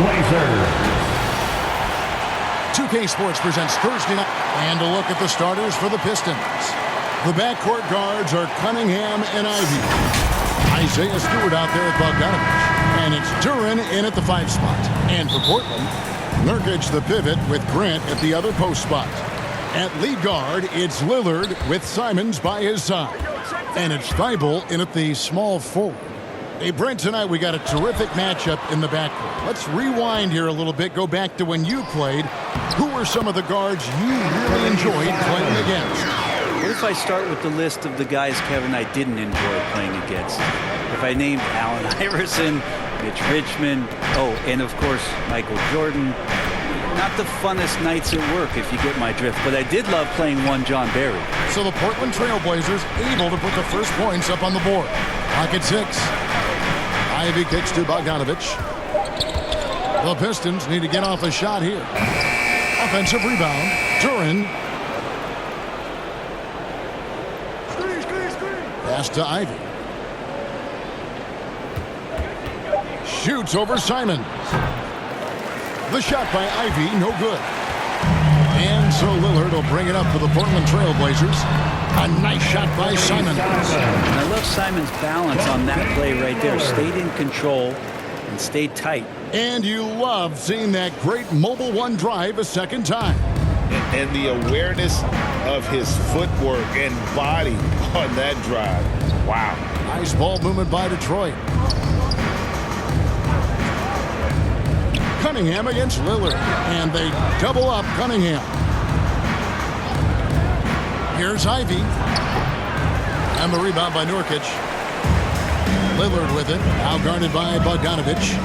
Blazers. 2K Sports presents Thursday night. And a look at the starters for the Pistons. The backcourt guards are Cunningham and Ivey. Isaiah Stewart out there at Bogdanovich. And it's Duren in at the 5 spot. And for Portland, Nurkic the pivot with Grant at the other post spot. At lead guard, it's Lillard with Simons by his side. And it's Thibault in at the small forward. Hey, Brent, tonight we got a terrific matchup in the backcourt. Let's rewind here a little bit, go back to when you played. Who were some of the guards you really enjoyed playing against? What if I start with the list of the guys, Kevin, I didn't enjoy playing against? If I named Allen Iverson, Mitch Richmond, and of course, Michael Jordan. Not the funnest nights at work, if you get my drift, but I did love playing one John Barry. So the Portland Trailblazers able to put the first points up on the board. Clock at 6. Ivey kicks to Bogdanovich. The Pistons need to get off a shot here. Offensive rebound. Duren. Pass to Ivey. Shoots over Simons. The shot by Ivey, no good. And so Lillard will bring it up for the Portland Trailblazers. A nice shot by Simons. I love Simons' balance on that play right there. Stayed in control and stayed tight. And you love seeing that great mobile one drive a second time. And the awareness of his footwork and body on that drive. Wow. Nice ball movement by Detroit. Cunningham against Lillard. And they double up Cunningham. Here's Ivey. And the rebound by Nurkic. Lillard with it. Now guarded by Bogdanovich.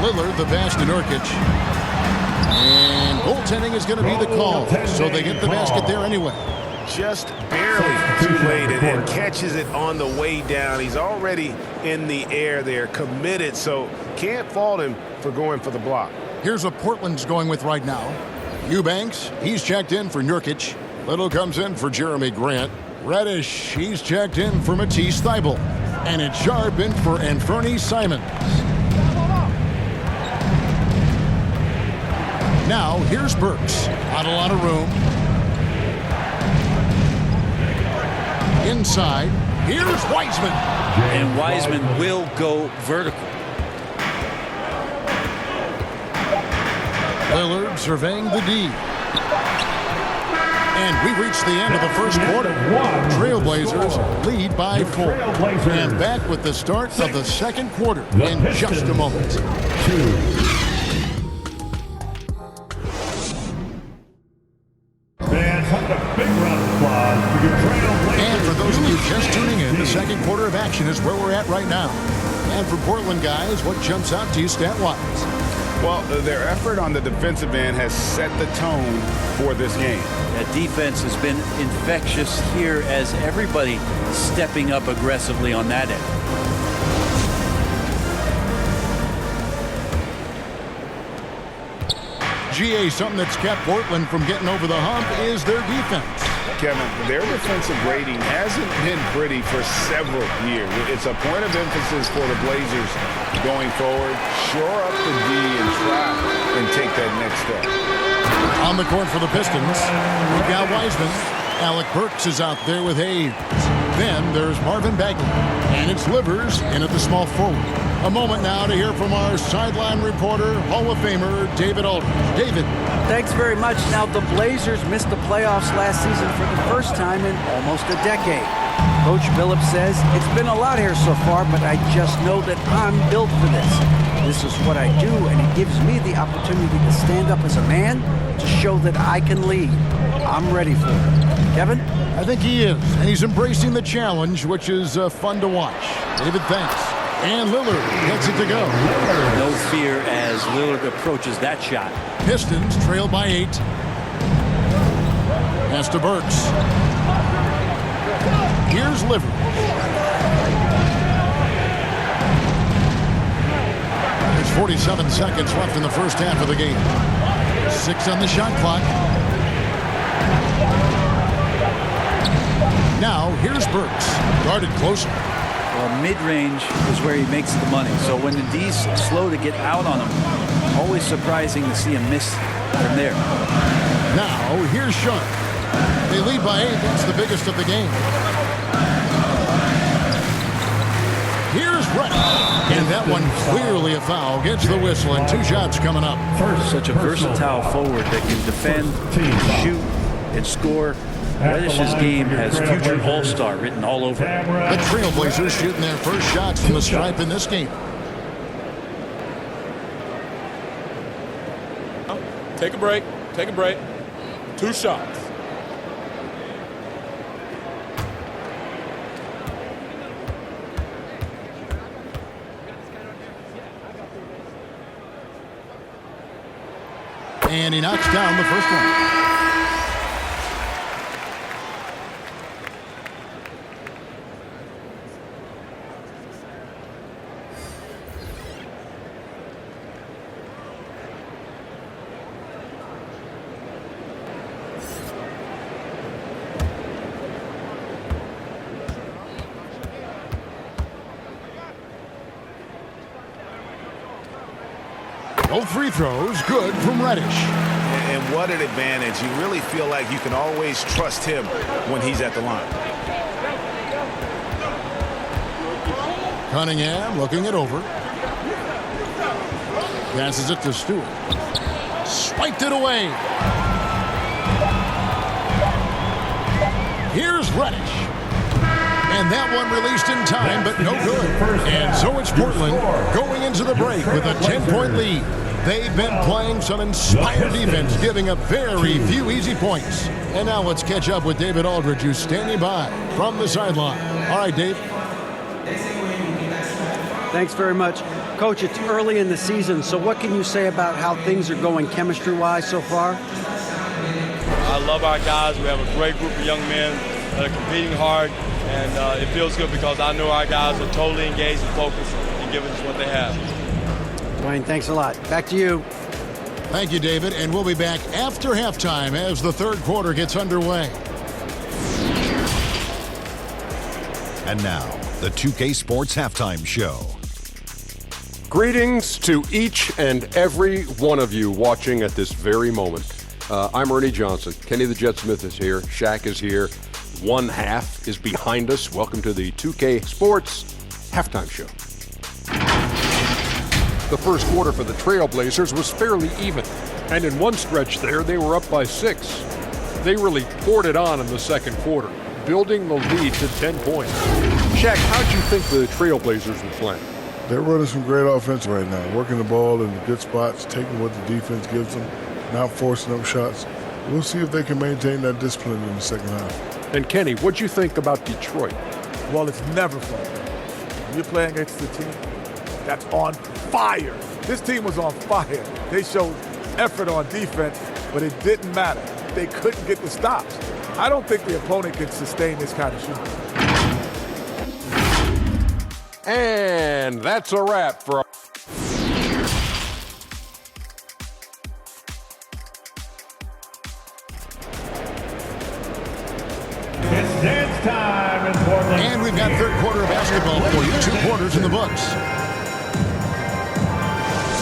Lillard the pass to Nurkic. And goaltending is going to be the call. So they get the basket there anyway. Just barely too late and catches it on the way down. He's already in the air there, committed, so can't fault him for going for the block. Here's what Portland's going with right now. Eubanks, he's checked in for Nurkic. Little comes in for Jeremy Grant. Reddish, he's checked in for Matisse Thybulle. And it's Sharp in for Anthony Simons. Now, here's Burks. Not a lot of room. Inside, here's Wiseman. And Wiseman will go vertical. Lillard surveying the D. And we reach the end of the first quarter. Trailblazers lead by 4. And back with the start of the second quarter in just a moment. And for those of you just tuning in, the second quarter of action is where we're at right now. And for Portland guys, what jumps out to you stat-wise? Well, their effort on the defensive end has set the tone for this game. That defense has been infectious here as everybody stepping up aggressively on that end. GA, something that's kept Portland from getting over the hump is their defense. Kevin, their defensive rating hasn't been pretty for several years. It's a point of emphasis for the Blazers going forward. Shore up the D and try and take that next step. On the court for the Pistons, we've got Wiseman. Alec Burks is out there with Hayes. Then there's Marvin Bagley. And it's Livers in at the small forward. A moment now to hear from our sideline reporter, Hall of Famer, David Aldridge. David. Thanks very much. Now, the Blazers missed the playoffs last season for the first time in almost a decade. Coach Billups says, it's been a lot here so far, but I just know that I'm built for this. This is what I do, and it gives me the opportunity to stand up as a man to show that I can lead. I'm ready for it. Kevin? I think he is, and he's embracing the challenge, which is fun to watch. David, thanks. And Lillard gets it to go. No fear as Lillard approaches that shot. Pistons trail by 8. Pass to Burks. Here's Livers. There's 47 seconds left in the first half of the game. 6 on the shot clock. Now, here's Burks. Guarded closer. Well, mid-range is where he makes the money. So when the D's slow to get out on him, always surprising to see him miss from there. Now, here's Sharp. They lead by 8. That's the biggest of the game. Here's Reddish. And that one clearly a foul. Gets the whistle, and 2 shots coming up. Such a versatile forward that can defend, shoot, and score. Reddish's game has future all-star written all over it. The Trailblazers shooting their first shots from the stripe in this game. Take a break. Take a break. 2 shots. And he knocks down the first one. No free throws, good from Reddish. And what an advantage. You really feel like you can always trust him when he's at the line. Cunningham looking it over. Passes it to Stewart. Spiked it away. Here's Reddish. And that one released in time, but no good. And so it's Portland going into the break with a 10-point lead. They've been playing some inspired defense, giving up very few easy points. And now let's catch up with David Aldridge, who's standing by from the sideline. All right, Dave. Thanks very much. Coach, it's early in the season, so what can you say about how things are going chemistry-wise so far? I love our guys. We have a great group of young men that are competing hard, and it feels good because I know our guys are totally engaged and focused and giving us what they have. Dwayne, thanks a lot. Back to you. Thank you, David, and we'll be back after halftime as the third quarter gets underway. And now, the 2K Sports Halftime Show. Greetings to each and every one of you watching at this very moment. I'm Ernie Johnson. Kenny the Jet Smith is here. Shaq is here. One half is behind us. Welcome to the 2K Sports Halftime Show. The first quarter for the Trailblazers was fairly even, and in one stretch there, they were up by 6. They really poured it on in the second quarter, building the lead to 10 points. Shaq, how'd you think the Trailblazers were playing? They're running some great offense right now, working the ball in the good spots, taking what the defense gives them, not forcing up shots. We'll see if they can maintain that discipline in the second half. And Kenny, what'd you think about Detroit? Well, it's never fun. When you're playing against the team that's on fire. This team was on fire. They showed effort on defense, but it didn't matter. They couldn't get the stops. I don't think the opponent can sustain this kind of shooting. And that's a wrap for It's dance time in Portland. And we've got third quarter of basketball for you. 2 quarters in the books.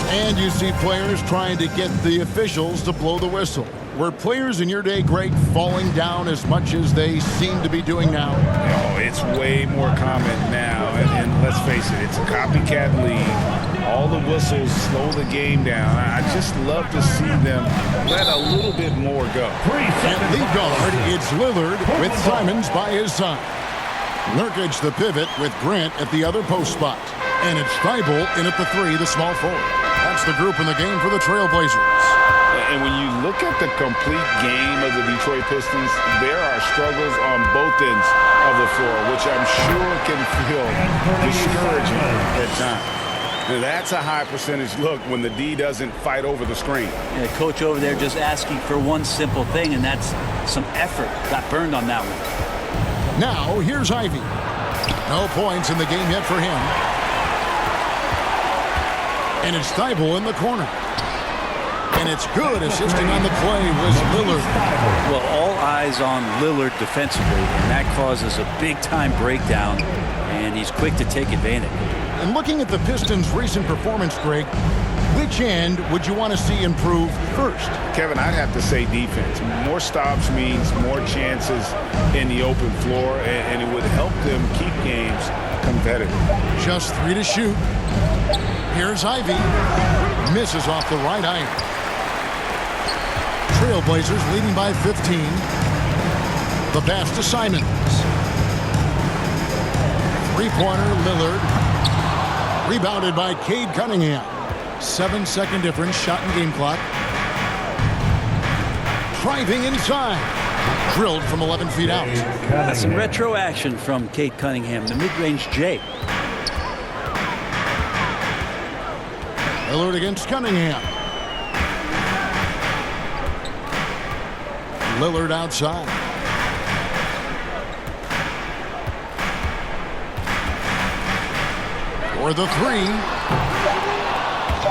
And you see players trying to get the officials to blow the whistle. Were players in your day, Greg, falling down as much as they seem to be doing now? Oh, it's way more common now. And let's face it, it's a copycat league. All the whistles slow the game down. I just love to see them let a little bit more go. At lead guard, it's Lillard with Simons by his side. Nurkic the pivot with Grant at the other post spot. And it's Thibault in at the 3, the small forward. That's the group in the game for the Trailblazers. And when you look at the complete game of the Detroit Pistons, there are struggles on both ends of the floor, which I'm sure can feel discouraging at times. Now, that's a high percentage look when the D doesn't fight over the screen. Yeah, coach over there just asking for one simple thing, and that's some effort. Got burned on that one. Now, here's Ivy. No points in the game yet for him. And it's Thibault in the corner. And it's good. Assisting on the play was Lillard. Well, all eyes on Lillard defensively, and that causes a big-time breakdown. And he's quick to take advantage. And looking at the Pistons' recent performance, Greg, which end would you want to see improve first? Kevin, I'd have to say defense. More stops means more chances in the open floor, and it would help them keep games competitive. Just 3 to shoot. Here's Ivy. Misses off the right iron. Trailblazers leading by 15. The pass to Simons. Three-pointer, Lillard. Rebounded by Cade Cunningham. 7-second difference, shot and game clock. Driving inside. Drilled from 11 feet out. Some retro action from Cade Cunningham, the mid-range J. Lillard against Cunningham. Lillard outside. For the three.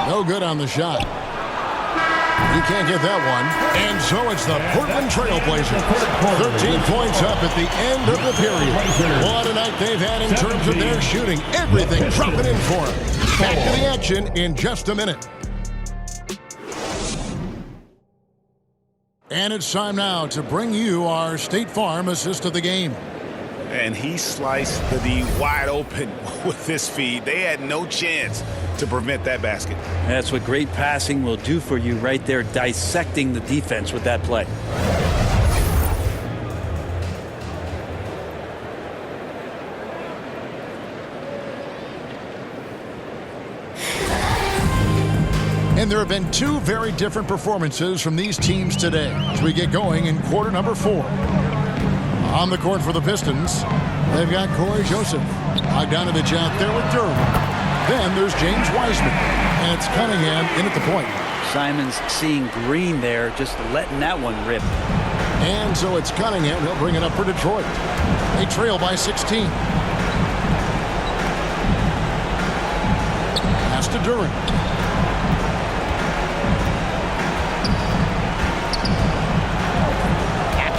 No good on the shot. You can't get that one. And so it's the Portland Trailblazers. 13 points up at the end of the period. What a night they've had in terms of their shooting. Everything dropping in for them. Back to the action in just a minute. And it's time now to bring you our State Farm assist of the game. And he sliced the D wide open with this feed. They had no chance to prevent that basket. That's what great passing will do for you right there, dissecting the defense with that play. And there have been two very different performances from these teams today as we get going in quarter number 4. On the court for the Pistons, they've got Corey Joseph. Bogdanovich out there with Durham. Then there's James Wiseman, and it's Cunningham in at the point. Simons seeing green there, just letting that one rip. And so it's Cunningham. He'll bring it up for Detroit. They trail by 16. Pass to Durham.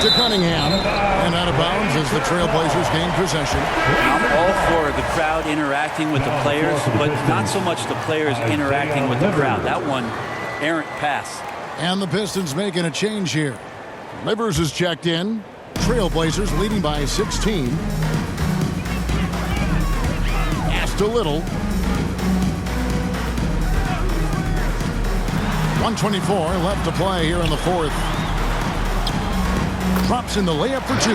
To Cunningham, and out of bounds as the Trailblazers gain possession. I'm all for the crowd interacting with the players, but not so much the players interacting with the crowd. That one, errant pass. And the Pistons making a change here. Livers is checked in. Trailblazers leading by 16. Pass to Little. 1:24 left to play here in the fourth. Drops in the layup for 2.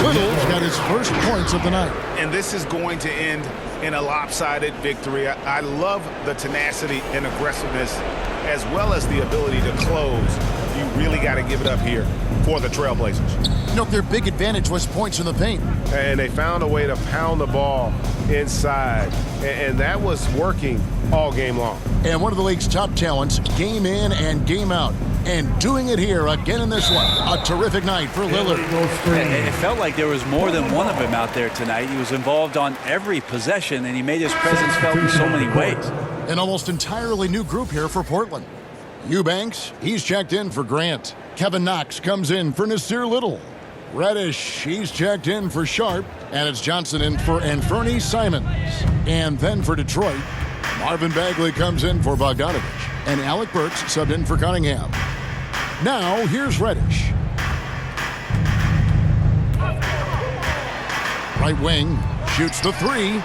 Little's got his first points of the night. And this is going to end in a lopsided victory. I love the tenacity and aggressiveness as well as the ability to close. You really got to give it up here for the Trailblazers. You know, their big advantage was points in the paint. And they found a way to pound the ball inside. And that was working all game long. And one of the league's top talents, game in and game out. And doing it here again in this one. A terrific night for Lillard. It felt like there was more than one of him out there tonight. He was involved on every possession, and he made his presence felt in so many ways. An almost entirely new group here for Portland. Eubanks, he's checked in for Grant. Kevin Knox comes in for Nasir Little. Reddish, he's checked in for Sharp. And it's Johnson in for Anthony Simons. And then for Detroit, Marvin Bagley comes in for Bogdanovich. And Alec Burks subbed in for Cunningham. Now, here's Reddish. Right wing, shoots the 3.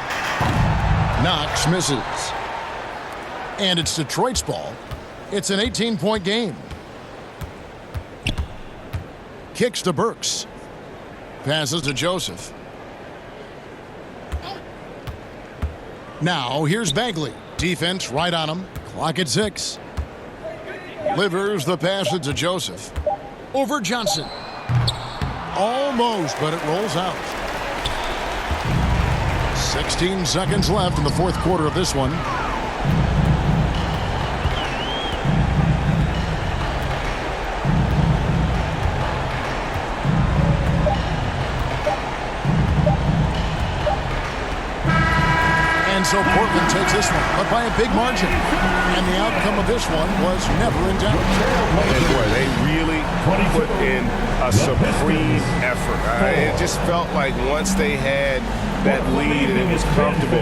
Knox misses. And it's Detroit's ball. It's an 18-point game. Kicks to Burks. Passes to Joseph. Now, here's Bagley. Defense right on him. Clock at 6. Livers the pass to Joseph. Over Johnson. Almost, but it rolls out. 16 seconds left in the fourth quarter of this one. And so Portland takes this one, but by a big margin. And the outcome of this one was never in doubt. And boy, they really put in a supreme effort. It just felt like once they had that lead and it was comfortable,